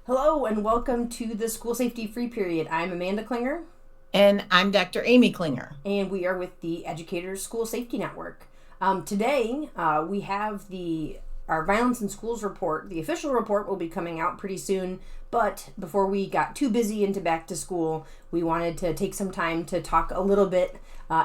Hello and welcome to the School Safety Free Period. I'm Amanda Klinger. And I'm Dr. Amy Klinger. And we are with the Educators School Safety Network. Today, we have our Violence in Schools report. The official report will be coming out pretty soon. But before we got too busy into back to school, we wanted to take some time to talk a little bit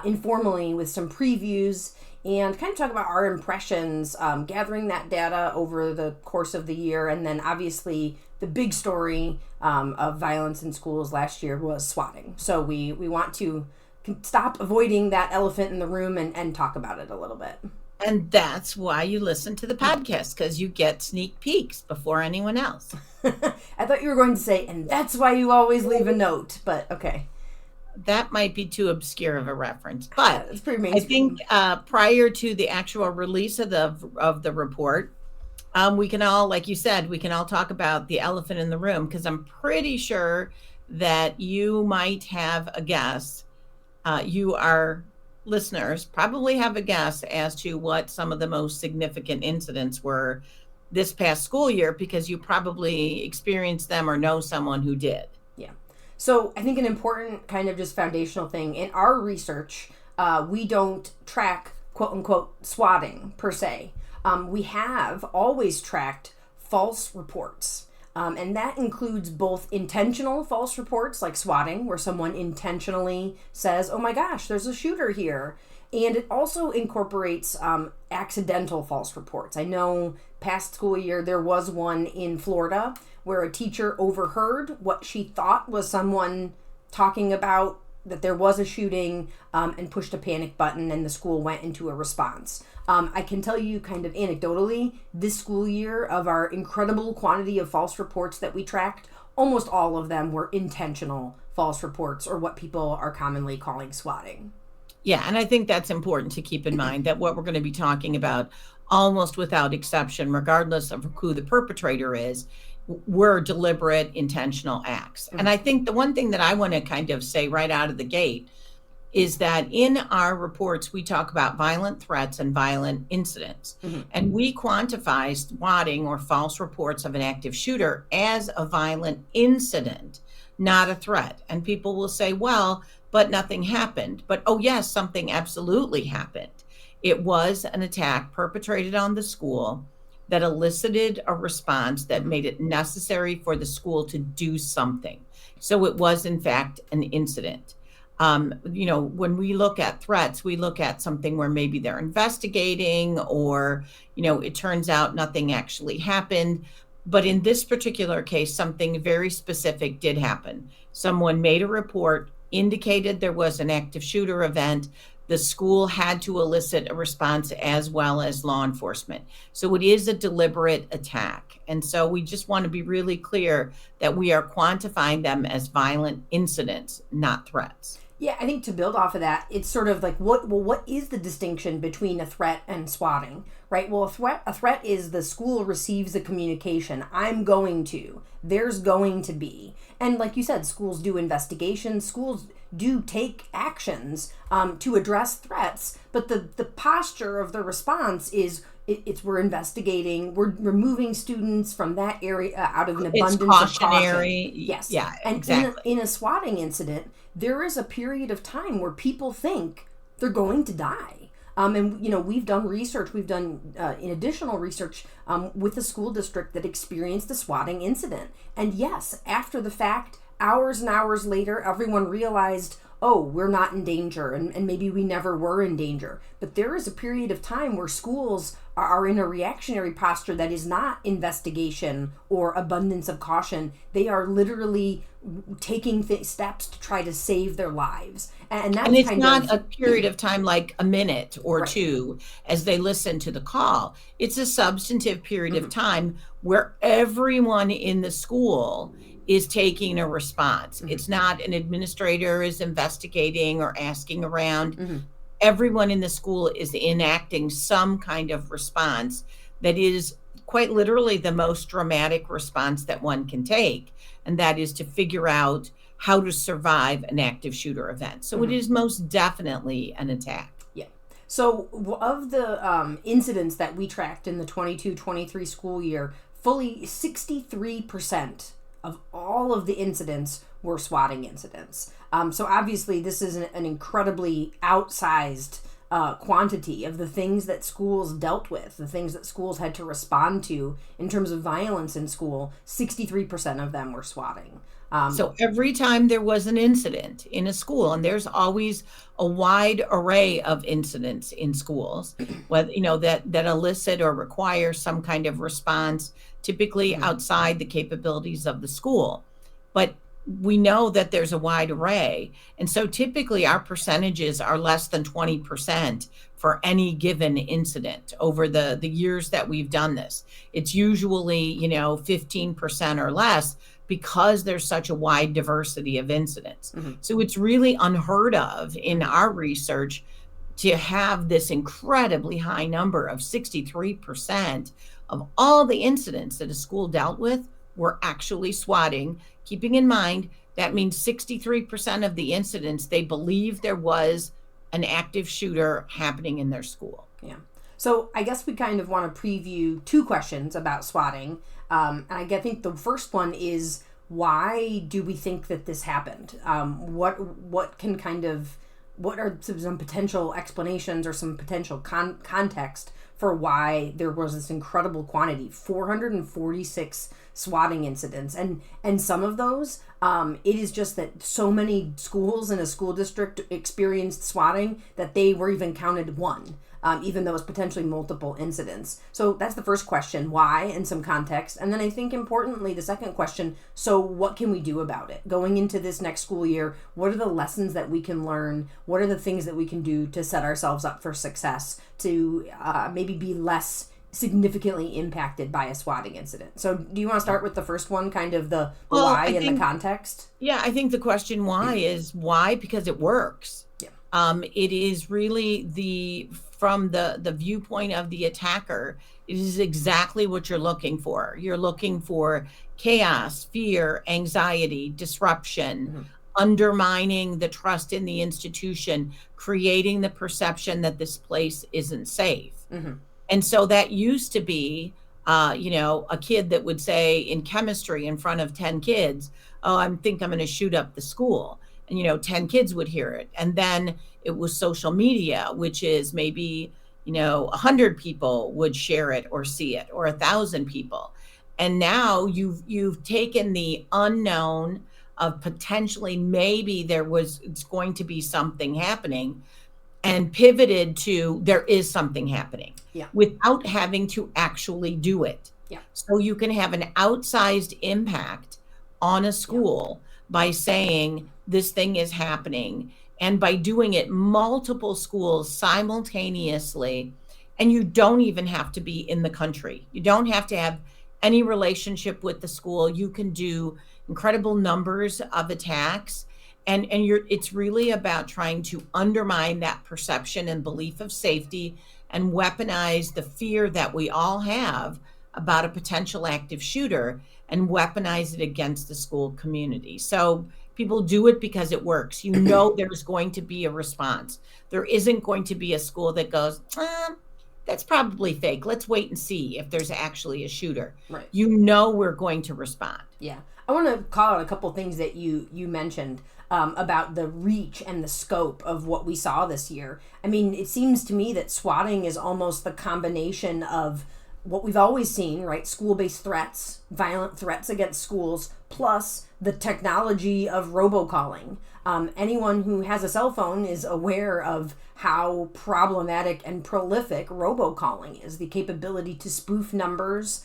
informally with some previews and kind of talk about our impressions, gathering that data over the course of the year. And then obviously the big story of violence in schools last year was swatting. So we want to stop avoiding that elephant in the room and talk about it a little bit. And that's why you listen to the podcast, because you get sneak peeks before anyone else. I thought you were going to say, and that's why you always leave a note, but okay. That might be too obscure of a reference, but it's pretty mainstream. I think prior to the actual release of the report, we can all, like you said, we can all talk about the elephant in the room, because I'm pretty sure that you might have a guess. Our listeners probably have a guess as to what some of the most significant incidents were this past school year, because you probably experienced them or know someone who did. Yeah. So I think an important kind of just foundational thing in our research, we don't track quote unquote swatting per se. We have always tracked false reports. And that includes both intentional false reports like swatting, where someone intentionally says, oh my gosh, there's a shooter here. And it also incorporates accidental false reports. I know past school year there was one in Florida where a teacher overheard what she thought was someone talking about that there was a shooting and pushed a panic button, and the school went into a response. I can tell you kind of anecdotally, this school year, of our incredible quantity of false reports that we tracked, almost all of them were intentional false reports, or what people are commonly calling swatting. Yeah, and I think that's important to keep in mind, that what we're going to be talking about, almost without exception, regardless of who the perpetrator is, were deliberate, intentional acts. And I think the one thing that I want to kind of say right out of the gate is that in our reports, we talk about violent threats and violent incidents. And we quantify swatting, or false reports of an active shooter, as a violent incident, not a threat. And people will say, well, but nothing happened. But, oh yes, something absolutely happened. It was an attack perpetrated on the school that elicited a response that made it necessary for the school to do something. So it was, in fact, an incident. When we look at threats, we look at something where maybe they're investigating, or, it turns out nothing actually happened. But in this particular case, something very specific did happen. Someone made a report, indicated there was an active shooter event. The school had to elicit a response, as well as law enforcement. So it is a deliberate attack. And so we just want to be really clear that we are quantifying them as violent incidents, not threats. Yeah, I think to build off of that, it's sort of like, what is the distinction between a threat and swatting, right? Well, a threat is the school receives a communication. I'm going to, there's going to be. And like you said, schools do investigations, schools do take actions to address threats, but the posture of the response is it's we're investigating, we're removing students from that area out of an abundance of cautionary. Caution. Yes. Yeah, and exactly. In a swatting incident, there is a period of time where people think they're going to die. And we've done research, additional research with a school district that experienced a swatting incident. And yes, after the fact, hours and hours later, everyone realized, oh, we're not in danger, and maybe we never were in danger. But there is a period of time where schools are in a reactionary posture that is not investigation or abundance of caution. They are literally taking steps to try to save their lives. And it's not a period of time like a minute or two as they listen to the call. It's a substantive period of time where everyone in the school is taking a response. It's not an administrator is investigating or asking around. Everyone in the school is enacting some kind of response that is quite literally the most dramatic response that one can take. And that is to figure out how to survive an active shooter event. So it is most definitely an attack. Yeah. So of the incidents that we tracked in the 22-23 school year, fully 63% of all of the incidents were swatting incidents. So obviously this is an incredibly outsized quantity of the things that schools dealt with, the things that schools had to respond to in terms of violence in school. 63% of them were swatting. So every time there was an incident in a school, and there's always a wide array of incidents in schools, whether that elicit or require some kind of response, typically outside the capabilities of the school. But we know that there's a wide array. And so typically our percentages are less than 20% for any given incident over the years that we've done this. It's usually, 15% or less, because there's such a wide diversity of incidents. So it's really unheard of in our research to have this incredibly high number of 63% of all the incidents that a school dealt with were actually swatting. Keeping in mind, that means 63% of the incidents, they believe there was an active shooter happening in their school. Yeah. So I guess we kind of want to preview two questions about swatting. And I think the first one is, why do we think that this happened? What are some potential explanations or some potential context for why there was this incredible quantity, 446 swatting incidents, and some of those, it is just that so many schools in a school district experienced swatting that they were even counted one, even though it's potentially multiple incidents. So that's the first question, why, and some context. And then I think importantly, the second question, so what can we do about it? Going into this next school year, what are the lessons that we can learn? What are the things that we can do to set ourselves up for success, to maybe be less significantly impacted by a swatting incident? So do you want to start with the first one, kind of the why and the context? Yeah, I think the question why is why, because it works. Yeah. It is really from the viewpoint of the attacker, it is exactly what you're looking for. You're looking for chaos, fear, anxiety, disruption, undermining the trust in the institution, creating the perception that this place isn't safe. And so that used to be, a kid that would say in chemistry in front of 10 kids, oh, I think I'm going to shoot up the school. And, 10 kids would hear it. And then it was social media, which is maybe, 100 people would share it or see it, or 1,000 people. And now you've taken the unknown of potentially maybe it's going to be something happening, and pivoted to there is something happening, without having to actually do it. Yeah. So you can have an outsized impact on a school by saying this thing is happening, and by doing it multiple schools simultaneously. And you don't even have to be in the country. You don't have to have any relationship with the school. You can do incredible numbers of attacks. And it's really about trying to undermine that perception and belief of safety, and weaponize the fear that we all have about a potential active shooter, and weaponize it against the school community. So people do it because it works. There's going to be a response. There isn't going to be a school that goes, that's probably fake. Let's wait and see if there's actually a shooter. Right. We're going to respond. Yeah. I want to call out a couple things that you mentioned about the reach and the scope of what we saw this year. I mean, it seems to me that swatting is almost the combination of what we've always seen, right? School-based threats, violent threats against schools, plus the technology of robocalling. Anyone who has a cell phone is aware of how problematic and prolific robocalling is, the capability to spoof numbers,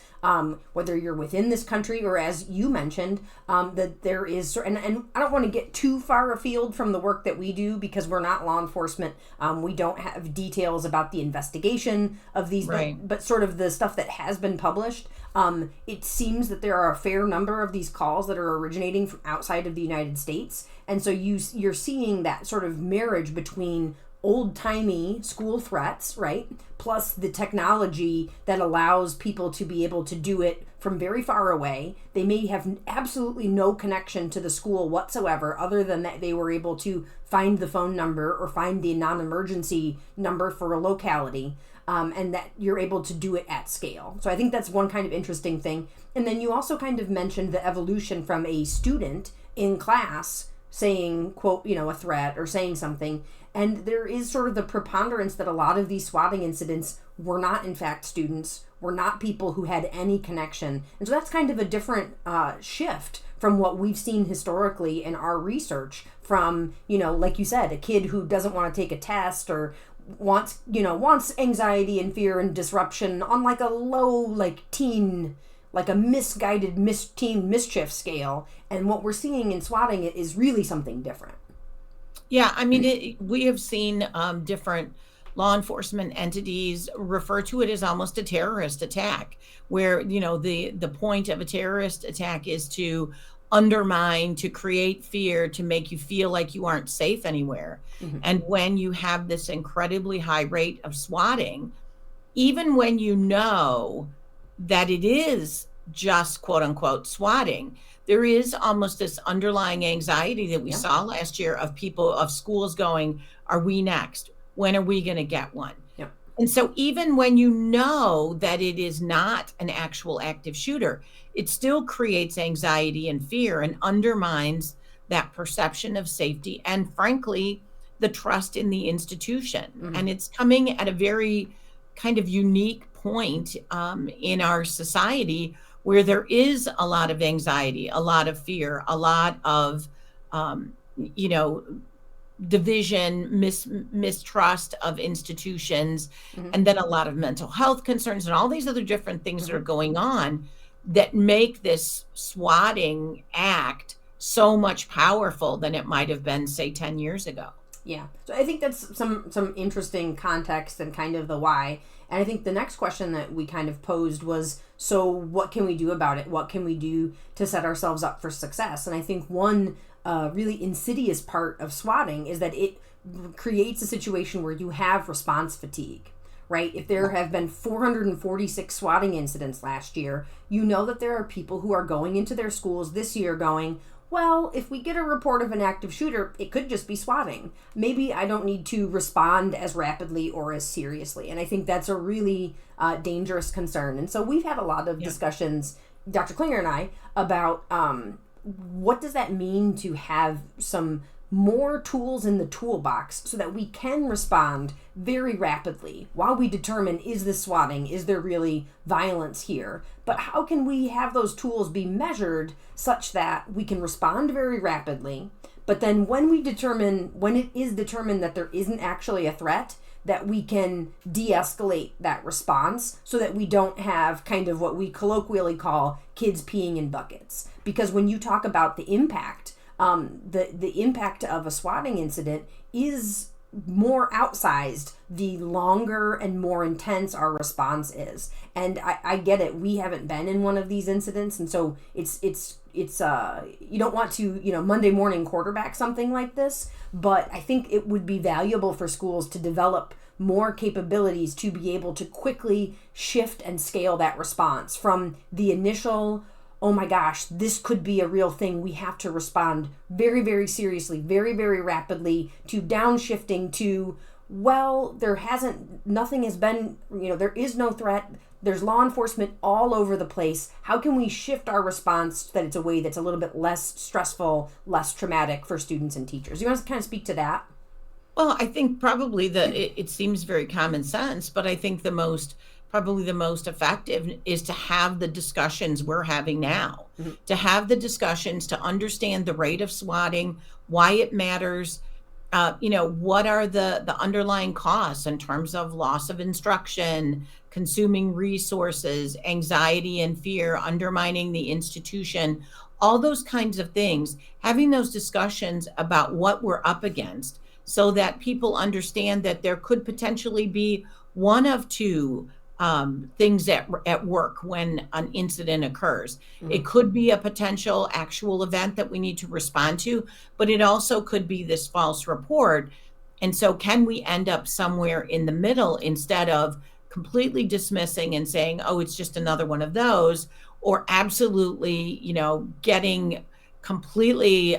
whether you're within this country or, as you mentioned, that there is, and I don't want to get too far afield from the work that we do, because we're not law enforcement. We don't have details about the investigation of these, right, but sort of the stuff that has been published. It seems that there are a fair number of these calls that are originating from outside of the United States. And so you're seeing that sort of marriage between old-timey school threats, right, plus the technology that allows people to be able to do it from very far away. They may have absolutely no connection to the school whatsoever, other than that they were able to find the phone number or find the non-emergency number for a locality. and that you're able to do it at scale. So I think that's one kind of interesting thing. And then you also kind of mentioned the evolution from a student in class saying, quote, a threat or saying something. And there is sort of the preponderance that a lot of these swatting incidents were not, in fact, students, were not people who had any connection. And so that's kind of a different shift from what we've seen historically in our research from, like you said, a kid who doesn't want to take a test or wants anxiety and fear and disruption on like a low, teen, like a misguided teen mischief scale. And what we're seeing in swatting it is really something different. Yeah, I mean, we have seen different law enforcement entities refer to it as almost a terrorist attack, where, the point of a terrorist attack is to undermine, to create fear, to make you feel like you aren't safe anywhere. Mm-hmm. And when you have this incredibly high rate of swatting, even when you know that it is just quote unquote swatting, there is almost this underlying anxiety that we saw last year of schools going, are we next? When are we going to get one? Yep. And so even when you know that it is not an actual active shooter, it still creates anxiety and fear and undermines that perception of safety and, frankly, the trust in the institution. Mm-hmm. And it's coming at a very kind of unique point in our society where there is a lot of anxiety, a lot of fear, a lot of, division, mistrust of institutions, mm-hmm. and then a lot of mental health concerns and all these other different things mm-hmm. that are going on that make this swatting act so much powerful than it might have been, say, 10 years ago. Yeah. So I think that's some interesting context and kind of the why. And I think the next question that we kind of posed was, so what can we do about it? What can we do to set ourselves up for success? And I think one really insidious part of swatting is that it creates a situation where you have response fatigue, right? If there have been 446 swatting incidents last year, you know that there are people who are going into their schools this year going, well, if we get a report of an active shooter, it could just be swatting. Maybe I don't need to respond as rapidly or as seriously. And I think that's a really dangerous concern. And so we've had a lot of discussions, Dr. Klinger and I, about what does that mean to have some more tools in the toolbox so that we can respond very rapidly while we determine, is this swatting? Is there really violence here? But how can we have those tools be measured such that we can respond very rapidly, but then when it is determined that there isn't actually a threat, that we can de-escalate that response so that we don't have kind of what we colloquially call kids peeing in buckets. Because when you talk about the impact, the impact of a swatting incident is more outsized the longer and more intense our response is. And I get it. We haven't been in one of these incidents, and so it's you don't want to Monday morning quarterback something like this, but I think it would be valuable for schools to develop more capabilities to be able to quickly shift and scale that response from the initial, oh my gosh, this could be a real thing, we have to respond very, very seriously, very, very rapidly, to downshifting to, well, nothing has been, there is no threat, there's law enforcement all over the place. How can we shift our response so that it's a way that's a little bit less stressful, less traumatic for students and teachers? You want to kind of speak to that? Well, I think probably it seems very common sense, but I think probably the most effective is to have the discussions we're having now, mm-hmm. to have the discussions, to understand the rate of swatting, why it matters, what are the underlying costs in terms of loss of instruction, consuming resources, anxiety and fear, undermining the institution, all those kinds of things, having those discussions about what we're up against so that people understand that there could potentially be one of two things at work when an incident occurs. Mm-hmm. It could be a potential actual event that we need to respond to, but it also could be this false report. And so can we end up somewhere in the middle instead of completely dismissing and saying, oh, it's just another one of those, or absolutely, getting completely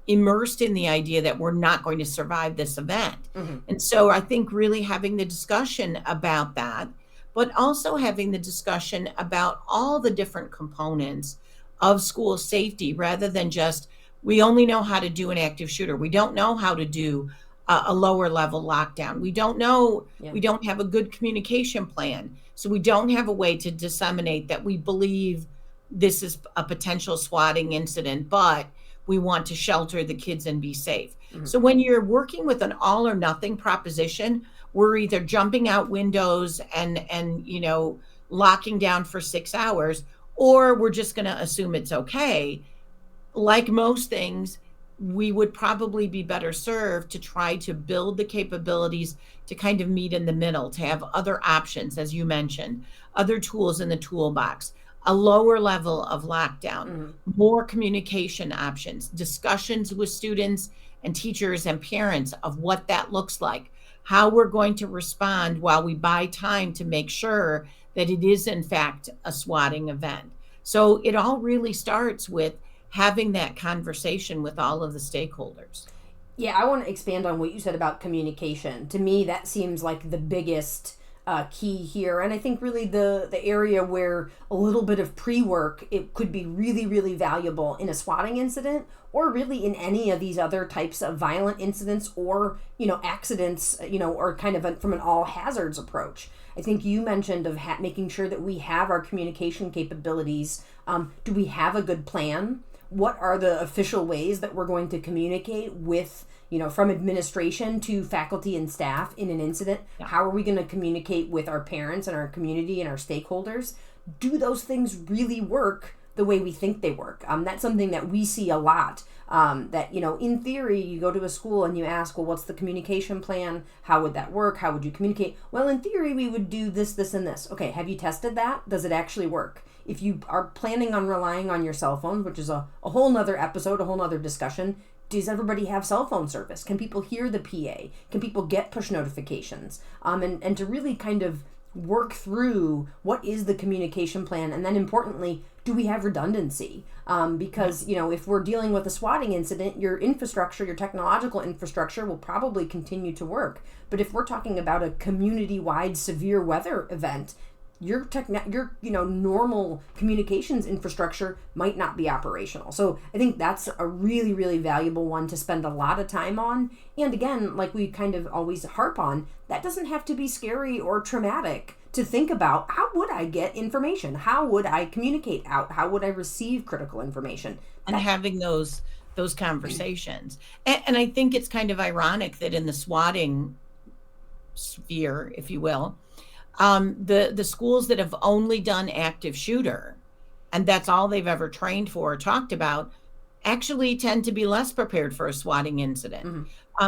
immersed in the idea that we're not going to survive this event. And so I think really having the discussion about that, but also having the discussion about all the different components of school safety rather than just, we only know how to do an active shooter. We don't know how to do a lower level lockdown. We don't know, we don't have a good communication plan. So we don't have a way to disseminate that we believe this is a potential swatting incident, but we want to shelter the kids and be safe. So when you're working with an all or nothing proposition, we're either jumping out windows and locking down for 6 hours, or we're just going to assume it's okay. Like most things, we would probably be better served to try to build the capabilities to kind of meet in the middle, to have other options, as you mentioned, other tools in the toolbox, a lower level of lockdown, more communication options, discussions with students and teachers and parents of what that looks like, how we're going to respond while we buy time to make sure that it is in fact a swatting event. So it all really starts with having that conversation with all of the stakeholders. Yeah, I want to expand on what you said about communication. To me, that seems like the biggest key here, and I think really the area where a little bit of pre-work, it could be really, really valuable in a swatting incident, or really in any of these other types of violent incidents or accidents, or kind of from an all hazards approach. I think you mentioned of making sure that we have our communication capabilities. Do we have a good plan? What are the official ways that we're going to communicate with, from administration to faculty and staff in an incident? Yeah. How are we going to communicate with our parents and our community and our stakeholders? Do those things really work the way we think they work? That's something that we see a lot. That, in theory, you go to a school and you ask, well, what's the communication plan? How would that work? How would you communicate? Well, in theory, we would do this, this, and this. Okay, have you tested that? Does it actually work? If you are planning on relying on your cell phone, which is a whole nother episode, a whole nother discussion, does everybody have cell phone service? Can people hear the PA? Can people get push notifications? And to really kind of work through what is the communication plan, and then importantly, do we have redundancy? Because if we're dealing with a swatting incident, your infrastructure, your technological infrastructure will probably continue to work. But if we're talking about a community-wide severe weather event, your normal communications infrastructure might not be operational. So I think that's a really, really valuable one to spend a lot of time on. And again, like we kind of always harp on, that doesn't have to be scary or traumatic to think about. How would I get information? How would I communicate out? How would I receive critical information? And having those conversations. And I think it's kind of ironic that in the swatting sphere, if you will, the schools that have only done active shooter, and that's all they've ever trained for or talked about, actually tend to be less prepared for a swatting incident,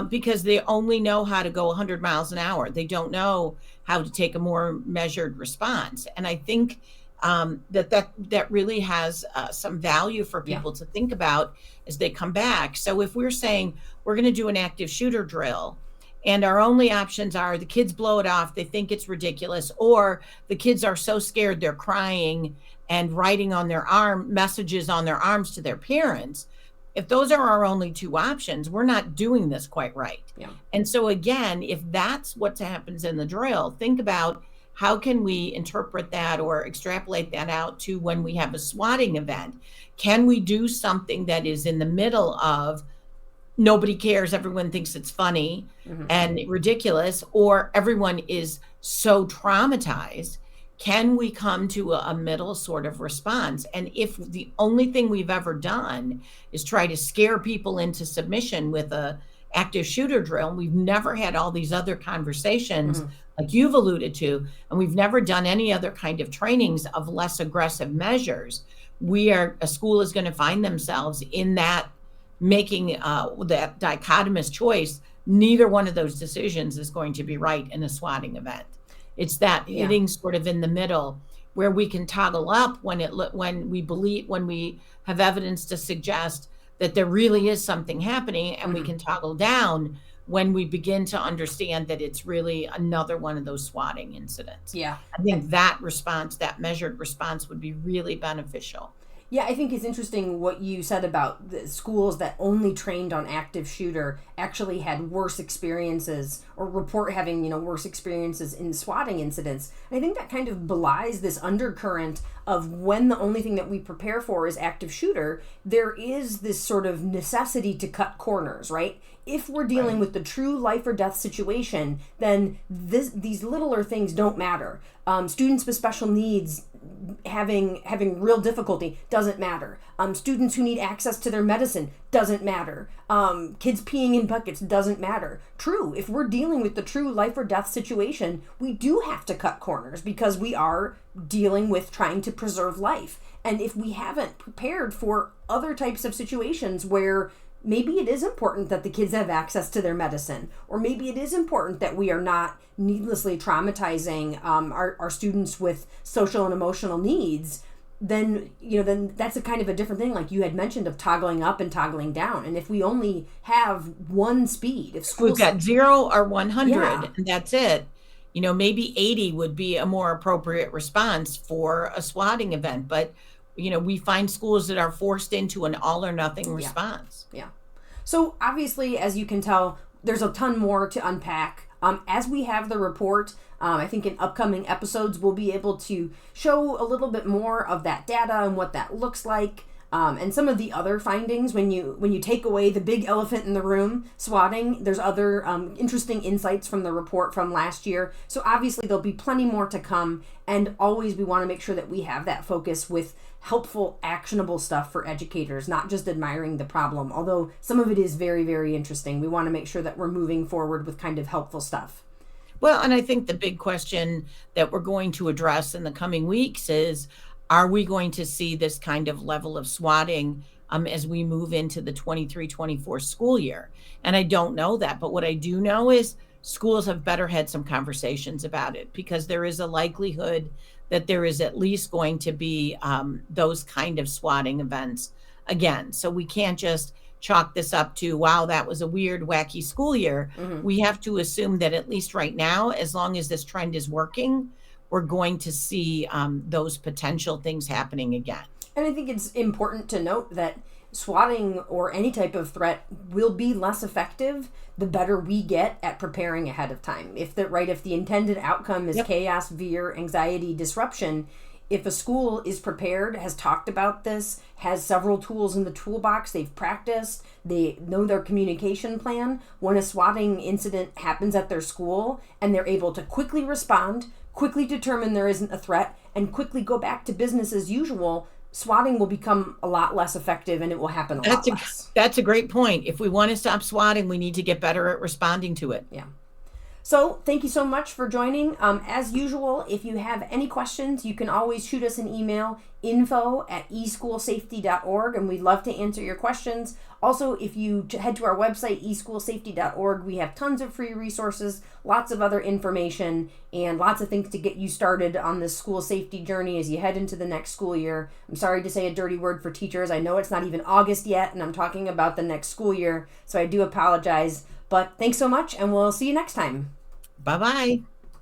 because they only know how to go 100 miles an hour. They don't know how to take a more measured response. And I think that really has some value for people to think about as they come back. So if we're saying we're going to do an active shooter drill, and our only options are the kids blow it off, they think it's ridiculous, or the kids are so scared they're crying and writing on their messages on their arms to their parents. If those are our only two options, we're not doing this quite right. Yeah. And so again, if that's what happens in the drill, think about how can we interpret that or extrapolate that out to when we have a swatting event? Can we do something that is in the middle of nobody cares, everyone thinks it's funny and ridiculous, or everyone is so traumatized? Can we come to a middle sort of response? And if the only thing we've ever done is try to scare people into submission with a active shooter drill, and we've never had all these other conversations like you've alluded to, and we've never done any other kind of trainings of less aggressive measures, a school is going to find themselves in that making that dichotomous choice. Neither one of those decisions is going to be right in a swatting event. It's that hitting sort of in the middle where we can toggle up when we have evidence to suggest that there really is something happening, and we can toggle down when we begin to understand that it's really another one of those swatting incidents. Yeah. I think that response, that measured response, would be really beneficial. Yeah, I think it's interesting what you said about the schools that only trained on active shooter actually had worse experiences or report having, worse experiences in swatting incidents. And I think that kind of belies this undercurrent of when the only thing that we prepare for is active shooter, there is this sort of necessity to cut corners, right? If we're dealing with the true life or death situation, then these littler things don't matter. Students with special needs having real difficulty doesn't matter. Students who need access to their medicine doesn't matter. Kids peeing in buckets doesn't matter. True, if we're dealing with the true life or death situation, we do have to cut corners because we are dealing with trying to preserve life. And if we haven't prepared for other types of situations where maybe it is important that the kids have access to their medicine, or maybe it is important that we are not needlessly traumatizing our students with social and emotional needs, then that's a kind of a different thing, like you had mentioned, of toggling up and toggling down. And if we only have one speed, if we've got 0 or 100, Yeah. and that's it, maybe 80 would be a more appropriate response for a swatting event. But we find schools that are forced into an all or nothing response. Yeah. So obviously, as you can tell, there's a ton more to unpack. As we have the report, I think in upcoming episodes, we'll be able to show a little bit more of that data and what that looks like. And some of the other findings, when you take away the big elephant in the room, swatting, there's other interesting insights from the report from last year. So obviously there'll be plenty more to come, and always we want to make sure that we have that focus with helpful, actionable stuff for educators, not just admiring the problem, although some of it is very, very interesting. We want to make sure that we're moving forward with kind of helpful stuff. Well, and I think the big question that we're going to address in the coming weeks is, are we going to see this kind of level of swatting as we move into the 23-24 school year? And I don't know that, but what I do know is schools have better had some conversations about it, because there is a likelihood that there is at least going to be those kind of swatting events again. So we can't just chalk this up to, wow, that was a weird, wacky school year. Mm-hmm. We have to assume that at least right now, as long as this trend is working, we're going to see those potential things happening again. And I think it's important to note that swatting or any type of threat will be less effective the better we get at preparing ahead of time. If the intended outcome is chaos, fear, anxiety, disruption, if a school is prepared, has talked about this, has several tools in the toolbox, they've practiced, they know their communication plan, when a swatting incident happens at their school and they're able to quickly respond, quickly determine there isn't a threat, and quickly go back to business as usual, swatting will become a lot less effective, and it will happen a lot less. That's a great point. If we want to stop swatting, we need to get better at responding to it. Yeah. So thank you so much for joining. As usual, if you have any questions, you can always shoot us an email, info@eschoolsafety.org, and we'd love to answer your questions. Also, if you head to our website, eschoolsafety.org, we have tons of free resources, lots of other information, and lots of things to get you started on this school safety journey as you head into the next school year. I'm sorry to say a dirty word for teachers. I know it's not even August yet, and I'm talking about the next school year, so I do apologize. But thanks so much, and we'll see you next time. Bye-bye.